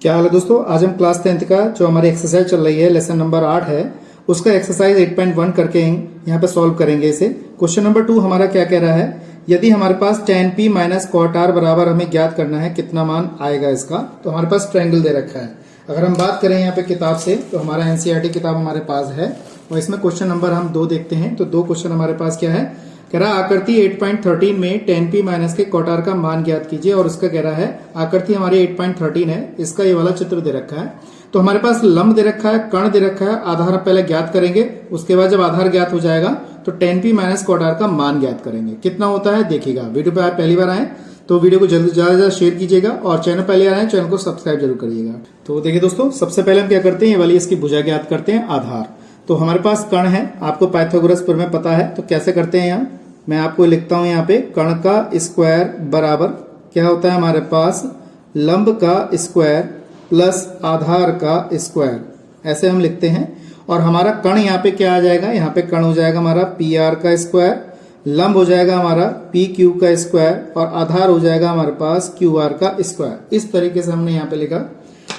क्या हाल है दोस्तों। आज हम क्लास 10th का जो हमारी एक्सरसाइज चल रही है लेसन नंबर 8 है उसका एक्सरसाइज 8.1 करके यहाँ पे सॉल्व करेंगे इसे। क्वेश्चन नंबर 2 हमारा क्या कह रहा है, यदि हमारे पास tan p minus cot r बराबर हमें ज्ञात करना है कितना मान आएगा इसका। तो हमारे पास ट्रायंगल दे रखा है। अगर हम बात करें यहाँ पे किताब से तो हमारा एनसीईआरटी किताब हमारे पास है और इसमें क्वेश्चन नंबर हम 2 देखते हैं। तो 2 क्वेश्चन हमारे पास क्या है, कह रहा है आकृति 8.13 में tan p माइनस के cot r का मान ज्ञात कीजिए। और उसका कह रहा है आकृति हमारी 8.13 है, इसका ये वाला चित्र दे रखा है। तो हमारे पास लंब दे रखा है, कर्ण दे रखा है, आधार पहले ज्ञात करेंगे, उसके बाद जब आधार ज्ञात हो जाएगा तो tan p minus cot r का मान ज्ञात करेंगे। कितना होता है देखिएगा। वीडियो पे आप पहली बार आए तो वीडियो को जल्दी ज्यादा से ज्यादा शेयर कीजिएगा और चैनल पहले आ रहे हैं चैनल को सब्सक्राइब जरूर करिएगा। तो देखिए दोस्तों, सबसे पहले हम क्या करते हैं, ये वाली इसकी भुजा ज्ञात करते हैं आधार। तो हमारे पास कर्ण है, आपको पाइथागोरस प्रमेय पता है। तो कैसे करते हैं, यहाँ मैं आपको लिखता हूं, यहाँ पे कर्ण का स्क्वायर बराबर क्या होता है हमारे पास लंब का स्क्वायर प्लस आधार का स्क्वायर, ऐसे हम लिखते हैं। और हमारा कर्ण यहाँ पे क्या आ जाएगा, यहाँ पे कर्ण हो जाएगा हमारा पी आर का स्क्वायर, लंब हो जाएगा हमारा पी क्यू का स्क्वायर और आधार हो जाएगा हमारे पास क्यू आर का स्क्वायर। इस तरीके से हमने यहाँ पे लिखा।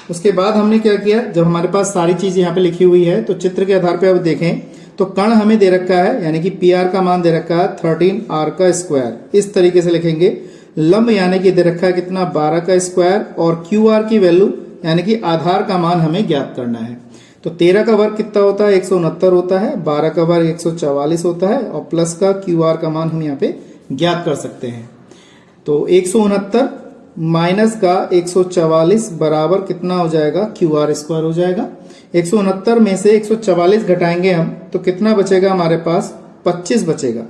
उसके बाद हमने क्या किया, जब हमारे पास सारी चीज यहाँ पे लिखी हुई है तो चित्र के आधार पे अब देखें तो कर्ण हमें दे रखा है, यानी कि पी आर का मान दे रखा है 13r का स्क्वायर। इस तरीके से लिखेंगे। लंब यानी कि दे रखा है कितना 12 का स्क्वायर और क्यू आर की वैल्यू यानी कि आधार का मान हमें ज्ञात करना है। तो 13 का वर्ग कितना होता है 169 होता है, 12 का वर्ग 144 होता है और प्लस का क्यू आर का मान हम यहाँ पे ज्ञात कर सकते हैं। तो 169 माइनस का 144 बराबर कितना हो जाएगा क्यू आर स्क्वायर हो जाएगा। 169 में से 144 घटाएंगे हम तो कितना बचेगा हमारे पास 25 बचेगा।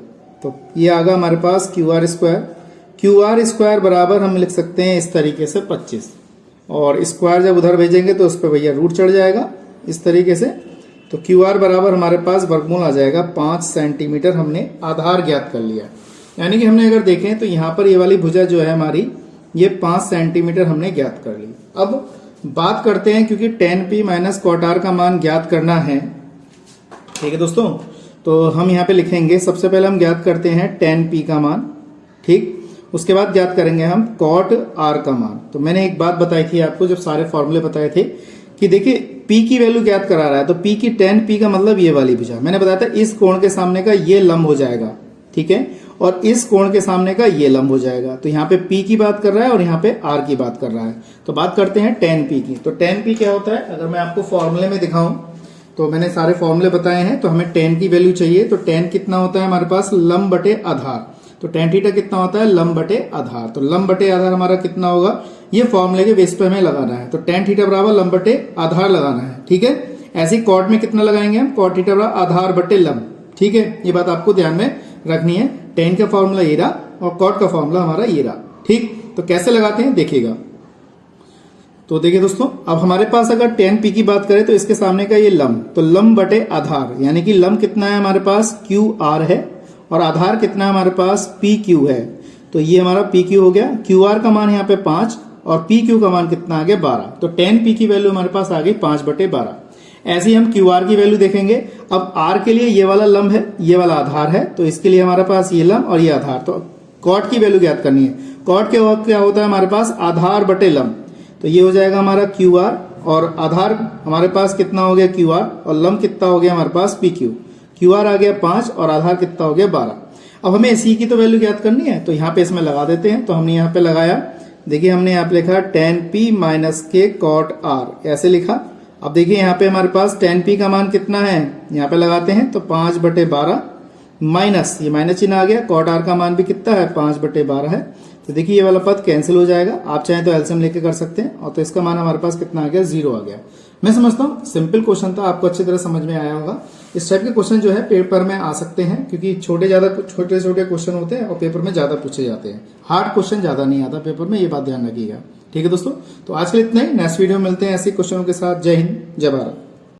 तो ये आ गया हमारे पास Q R square. Q R square बराबर हम लिख सकते हैं इस तरीके से 25 और स्क्वायर जब उधर भेजेंगे तो उस पर भैया रूट चढ़ जाएगा इस तरीके से। तो क्यू आर बराबर हमारे पास वर्गमूल आ जाएगा 5 सेंटीमीटर। हमने आधार ज्ञात कर लिया, यानी कि हमने अगर देखें तो यहाँ पर ये वाली भुजा जो है हमारी ये 5 सेंटीमीटर हमने ज्ञात कर ली। अब बात करते हैं, क्योंकि tan p minus cot r का मान ज्ञात करना है, ठीक है दोस्तों। तो हम यहाँ पे लिखेंगे, सबसे पहले हम ज्ञात करते हैं tan p का मान, ठीक। उसके बाद ज्ञात करेंगे हम cot r का मान। तो मैंने एक बात बताई थी आपको जब सारे फॉर्मूले बताए थे कि देखिए p की वैल्यू ज्ञात करा रहा है तो p की tan p का मतलब ये वाली भुजा, मैंने बताया था इस कोण के सामने का ये लंब हो जाएगा, ठीक है, और इस कोण के सामने का ये लंब हो जाएगा। तो यहाँ पे p की बात कर रहा है और यहाँ पे r की बात कर रहा है। तो बात करते हैं tan p की। तो tan p क्या होता है, अगर मैं आपको फॉर्मूले में दिखाऊं तो मैंने सारे फॉर्मूले बताए हैं। तो हमें tan की वैल्यू चाहिए। तो tan कितना होता है हमारे पास लंब बटे आधार। तो tan थीटा कितना होता है लंब बटे आधार। तो लंब बटे आधार हमारा कितना होगा, ये फॉर्मूले के बेस पे हमें लगाना है। तो tan थीटा बराबर लंब बटे आधार लगाना है, ठीक है। ऐसे कॉट में कितना लगाएंगे हम, cot थीटा बराबर आधार बटे लंब, ठीक है। ये बात आपको ध्यान में रखनी है। tan का फॉर्मूला ये रहा और cot का फॉर्मूला हमारा ये रहा, ठीक। तो कैसे लगाते हैं देखिएगा। तो देखिए दोस्तों, अब हमारे पास अगर tan p की बात करें तो इसके सामने का ये लंब, तो लंब बटे आधार, यानी कि लंब कितना है हमारे पास क्यू आर है और आधार कितना है हमारे पास पी क्यू है। तो ये हमारा पी क्यू हो गया। क्यू आर का मान यहाँ पे 5 और पी क्यू का मान कितना आ गया 12। तो tan p की वैल्यू हमारे पास आ गई 5/12। ऐसे ही हम क्यू आर की वैल्यू देखेंगे। अब आर के लिए ये वाला लंब है, ये वाला आधार है, तो इसके लिए हमारे पास ये लंब और ये आधार। तो कॉट की वैल्यू ज्ञात करनी है। कॉट के वक्त क्या होता है हमारे पास आधार बटे लंब। तो ये हो जाएगा हमारा क्यू आर और आधार हमारे पास कितना हो गया क्यू आर और लंब कितना हो गया हमारे पास पी क्यू। क्यू आर आ गया 5 और आधार कितना हो गया 12। अब हमें सी की तो वैल्यू ज्ञात करनी है, तो यहाँ पे इसमें लगा देते हैं। तो हमने यहाँ पे लगाया, देखिए हमने यहाँ पे लिखा tan p माइनस के cot r, ऐसे लिखा। अब देखिए यहाँ पे हमारे पास tan p का मान कितना है, यहाँ पे लगाते हैं तो 5/12 माइनस ये माइनस चिन्ह आ गया, cot r का मान भी कितना है 5/12 है। तो देखिए ये वाला पद कैंसिल हो जाएगा। आप चाहें तो एलसीएम लेके कर सकते हैं। और तो इसका मान हमारे पास कितना आ गया 0 आ गया। मैं समझता हूँ सिंपल क्वेश्चन था, आपको अच्छी तरह समझ में आया होगा। इस टाइप के क्वेश्चन जो है पेपर में आ सकते हैं, क्योंकि छोटे छोटे क्वेश्चन होते हैं और पेपर में ज्यादा पूछे जाते हैं। हार्ड क्वेश्चन ज्यादा नहीं आता पेपर में, ये बात ध्यान रखिएगा, ठीक है दोस्तों। तो आज के लिए इतना ही। नेक्स्ट वीडियो में मिलते हैं ऐसे क्वेश्चनों के साथ। जय हिंद, जय भारत।